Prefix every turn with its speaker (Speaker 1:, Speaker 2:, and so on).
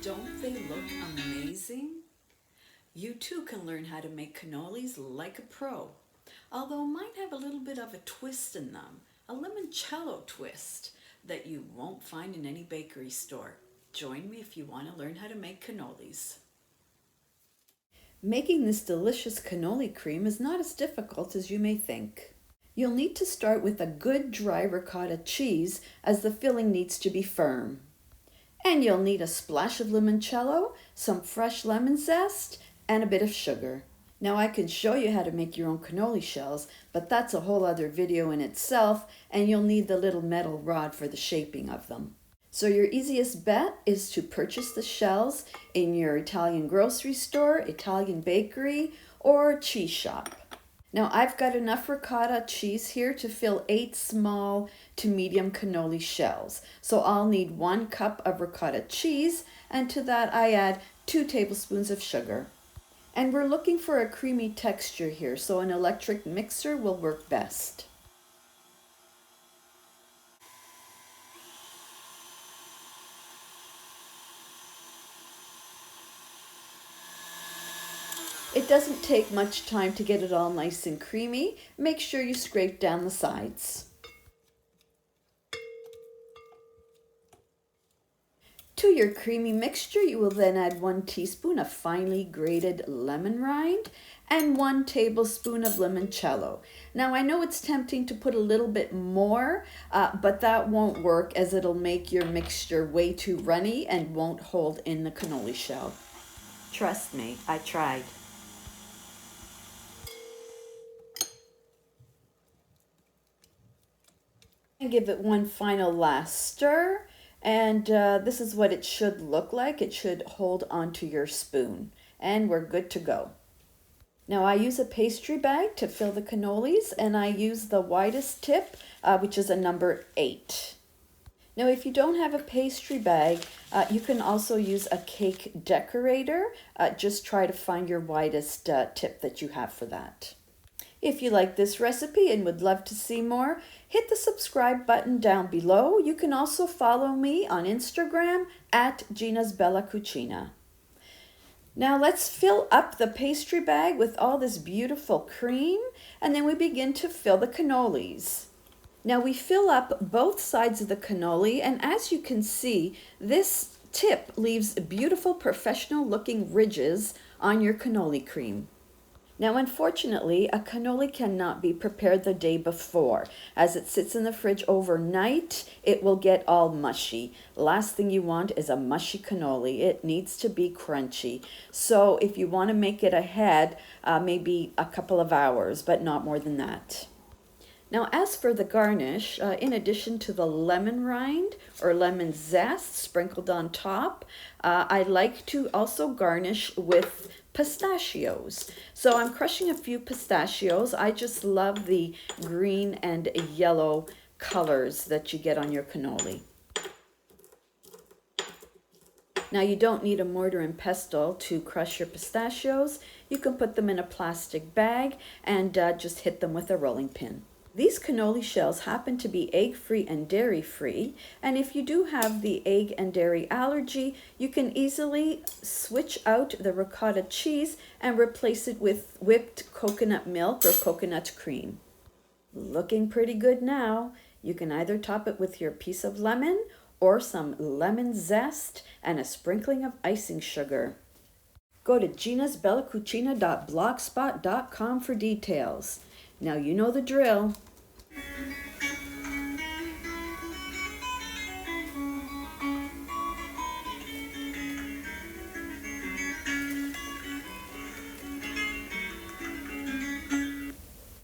Speaker 1: Don't they look amazing? You too can learn how to make cannolis like a pro, although mine have a little bit of a twist in them, a limoncello twist that you won't find in any bakery store. Join me if you want to learn how to make cannolis. Making this delicious cannoli cream is not as difficult as you may think. You'll need to start with a good dry ricotta cheese, as the filling needs to be firm. And you'll need a splash of limoncello, some fresh lemon zest, and a bit of sugar. Now I can show you how to make your own cannoli shells, but that's a whole other video in itself, and you'll need the little metal rod for the shaping of them. So your easiest bet is to purchase the shells in your Italian grocery store, Italian bakery, or cheese shop. Now I've got enough ricotta cheese here to fill 8 small to medium cannoli shells. So I'll need 1 cup of ricotta cheese, and to that I add 2 tablespoons of sugar. And we're looking for a creamy texture here, so an electric mixer will work best. It doesn't take much time to get it all nice and creamy. Make sure you scrape down the sides. To your creamy mixture, you will then add 1 teaspoon of finely grated lemon rind and 1 tablespoon of limoncello. Now I know it's tempting to put a little bit more, but that won't work, as it'll make your mixture way too runny and won't hold in the cannoli shell. Trust me, I tried. And give it one final last stir, and this is what it should look like. It should hold onto your spoon, and we're good to go. Now I use a pastry bag to fill the cannolis, and I use the widest tip, which is a number 8. Now if you don't have a pastry bag, you can also use a cake decorator. Just try to find your widest tip that you have for that. If you like this recipe and would love to see more, hit the subscribe button down below. You can also follow me on Instagram at Gina's Bella Cucina. Now let's fill up the pastry bag with all this beautiful cream, and then we begin to fill the cannolis. Now we fill up both sides of the cannoli, and as you can see, this tip leaves beautiful professional looking ridges on your cannoli cream. Now, unfortunately, a cannoli cannot be prepared the day before. As it sits in the fridge overnight, it will get all mushy. Last thing you want is a mushy cannoli. It needs to be crunchy. So if you want to make it ahead, maybe a couple of hours, but not more than that. Now, as for the garnish, in addition to the lemon rind or lemon zest sprinkled on top, I like to also garnish with pistachios. So I'm crushing a few pistachios. I just love the green and yellow colors that you get on your cannoli. Now you don't need a mortar and pestle to crush your pistachios. You can put them in a plastic bag and just hit them with a rolling pin. These cannoli shells happen to be egg-free and dairy-free, and if you do have the egg and dairy allergy, you can easily switch out the ricotta cheese and replace it with whipped coconut milk or coconut cream. Looking pretty good now. You can either top it with your piece of lemon or some lemon zest and a sprinkling of icing sugar. Go to ginasbellacucina.blogspot.com for details. Now you know the drill.